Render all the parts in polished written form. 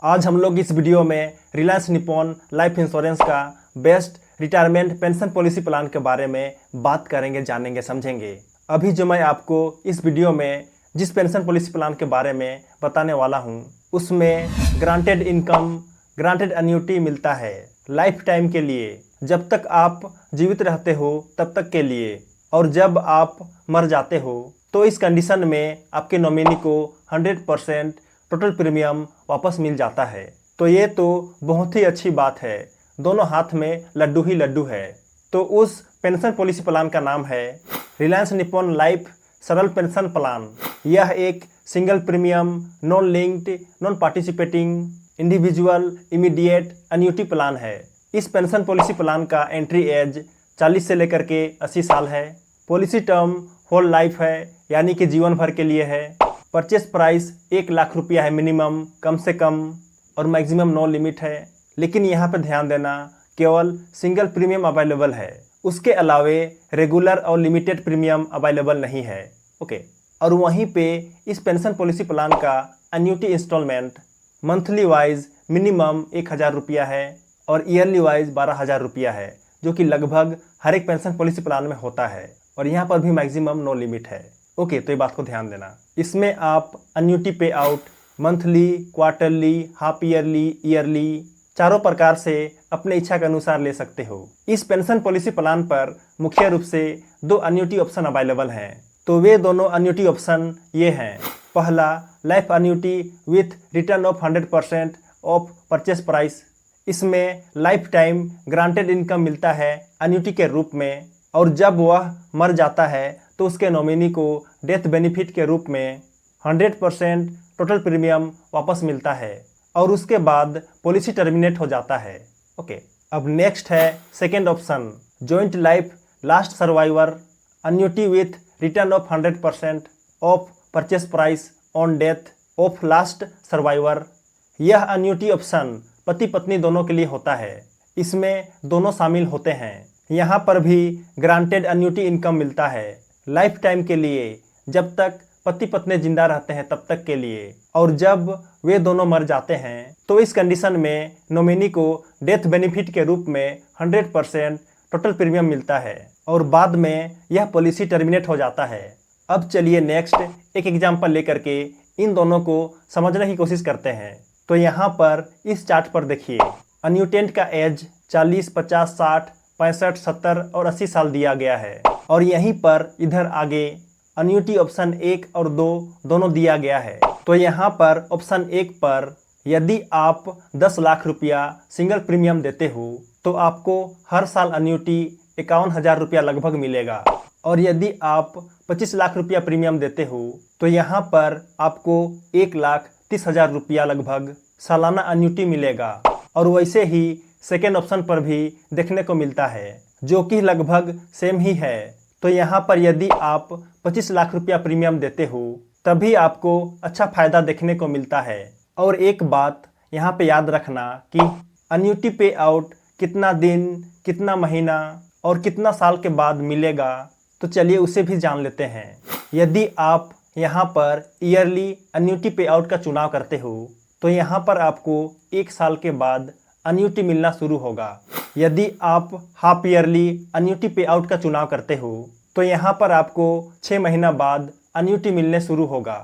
आज हम लोग इस वीडियो में रिलायंस निप्पॉन लाइफ इंश्योरेंस का best retirement pension policy plan के बारे में बात करेंगे, जानेंगे, समझेंगे। अभी जो मैं आपको इस वीडियो में जिस पेंशन पॉलिसी प्लान के बारे में बताने वाला हूं, उसमें ग्रांटेड इनकम, ग्रांटेड एन्युटी मिलता है लाइफ टाइम के लिए। जब तक आप जीवित रहते हो तब तक के लिए, और जब आप मर जाते हो तो इस कंडीशन में आपके नॉमिनी को 100% टोटल प्रीमियम वापस मिल जाता है। तो ये तो बहुत ही अच्छी बात है, दोनों हाथ में लड्डू ही लड्डू है। तो उस पेंशन पॉलिसी प्लान का नाम है रिलायंस निप्पॉन लाइफ सरल पेंशन प्लान। यह एक single premium, non linked, non participating, individual immediate annuity plan है। इस पेंशन पॉलिसी प्लान का एंट्री एज 40 से लेकर के 80 साल है। पॉलिसी टर्म होल लाइफ है, यानी कि जीवन भर के लिए है। परचेस प्राइस 1 लाख रुपया है मिनिमम, कम से कम, और मैक्सिमम नो लिमिट है। लेकिन यहाँ पे ध्यान देना, केवल सिंगल प्रीमियम अवेलेबल है, उसके अलावे रेगुलर और लिमिटेड प्रीमियम अवेलेबल नहीं है। ओके। और वहीं पे इस पेंशन पॉलिसी प्लान का annuity installment monthly wise minimum 1000 रुपया है और ईयरली वाइज 12,000 रुपया है, जो कि लगभग हर एक पेंशन पॉलिसी प्लान में होता है। और यहाँ पर भी मैक्सिमम नो लिमिट है। ओके, तो ये बात को ध्यान देना। इसमें आप एन्युटी पे out monthly, quarterly, half yearly, yearly, चारों प्रकार से अपने इच्छा के अनुसार ले सकते हो। इस पेंशन पॉलिसी प्लान पर मुख्य रूप से 2 एन्युटी ऑप्शन अवेलेबल हैं। तो वे दोनों एन्युटी ऑप्शन ये हैं। पहला, life annuity with return of 100% of purchase price. इसमें लाइफ टाइम ग्रांटेड इनकम मिलता है एन्युटी के रूप में, और जब वह मर जाता है तो उसके नॉमिनी को डेथ बेनिफिट के रूप में 100% टोटल प्रीमियम वापस मिलता है, और उसके बाद पॉलिसी टर्मिनेट हो जाता है। ओके। अब नेक्स्ट है second option, joint life last survivor annuity with return of 100% of purchase price on death of last survivor. यह एन्युटी ऑप्शन पति पत्नी दोनों के लिए होता है। इसमें दोनों शामिल होते हैं। यहाँ पर भी ग्रांटेड एन्युटी इनकम मिलता है लाइफ टाइम के लिए, जब तक पति पत्नी जिंदा रहते हैं तब तक के लिए। और जब वे दोनों मर जाते हैं तो इस कंडीशन में नॉमिनी को डेथ बेनिफिट के रूप में 100% टोटल प्रीमियम मिलता है, और बाद में यह पॉलिसी टर्मिनेट हो जाता है। अब चलिए नेक्स्ट एक एग्जाम्पल लेकर के इन दोनों को समझने की कोशिश करते हैं। तो यहाँ पर इस चार्ट पर देखिए, एन्युटेंट का एज 40, 50, 60, 65, 70 और 80 साल दिया गया है। और यहीं पर इधर आगे एन्युटी ऑप्शन 1 और 2 दोनों दिया गया है। तो यहाँ पर ऑप्शन 1 पर यदि आप 10 लाख रुपया सिंगल प्रीमियम देते हो तो आपको हर साल एन्युटी 51,000 रुपया लगभग मिलेगा। और यदि आप 25 लाख रुपया प्रीमियम देते हो तो यहाँ पर आपको 1,30,000 रुपया लगभग सालाना एन्युटी मिलेगा। और वैसे ही सेकेंड ऑप्शन पर भी देखने को मिलता है, जो कि लगभग सेम ही है। तो यहाँ पर यदि आप 25 लाख रुपया प्रीमियम देते हो तभी आपको अच्छा फायदा देखने को मिलता है। और एक बात यहाँ पे याद रखना कि एन्युटी पे आउट कितना दिन, कितना महीना और कितना साल के बाद मिलेगा, तो चलिए उसे भी जान लेते हैं। यदि आप यहाँ पर ईयरली एन्युटी पे आउट का चुनाव करते हो तो यहाँ पर आपको 1 साल के बाद एन्युटी मिलना शुरू होगा। यदि आप हाफ ईयरली एन्युटी पे आउट का चुनाव करते हो तो यहाँ पर आपको 6 महीना बाद एन्युटी मिलने शुरू होगा।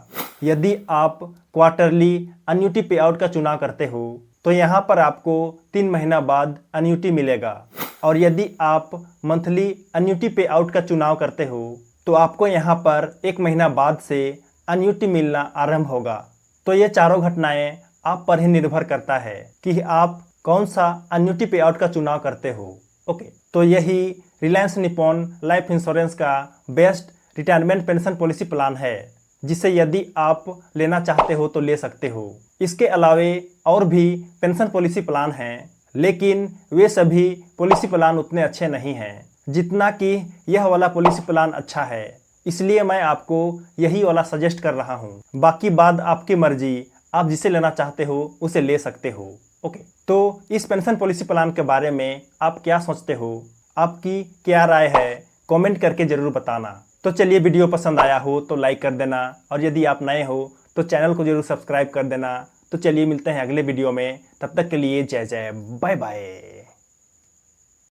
यदि आप क्वार्टरली एन्युटी पे आउट का चुनाव करते हो तो यहाँ पर आपको 3 महीना बाद एन्युटी मिलेगा। और यदि आप मंथली एन्युटी पे आउट का चुनाव करते हो तो आपको यहाँ पर 1 महीना बाद से एन्युटी मिलना आरंभ होगा। तो ये चारों घटनाएं आप पर ही निर्भर करता है कि आप कौन सा एन्युटी पे आउट का चुनाव करते हो। ओके। तो यही रिलायंस निप्पॉन लाइफ इंश्योरेंस का best retirement pension policy plan है, जिसे यदि आप लेना चाहते हो तो ले सकते हो। इसके अलावे और भी पेंशन पॉलिसी प्लान हैं, लेकिन वे सभी पॉलिसी प्लान उतने अच्छे नहीं हैं जितना कि यह वाला पॉलिसी प्लान अच्छा है। इसलिए मैं आपको यही वाला सजेस्ट कर रहा हूँ। बाकी बात आपकी मर्जी, आप जिसे लेना चाहते हो उसे ले सकते हो। ओके। तो इस पेंशन पॉलिसी प्लान के बारे में आप क्या सोचते हो, आपकी क्या राय है, कमेंट करके ज़रूर बताना। तो चलिए, वीडियो पसंद आया हो तो लाइक कर देना, और यदि आप नए हो तो चैनल को ज़रूर सब्सक्राइब कर देना। तो चलिए मिलते हैं अगले वीडियो में, तब तक के लिए जय जय, बाय बाय।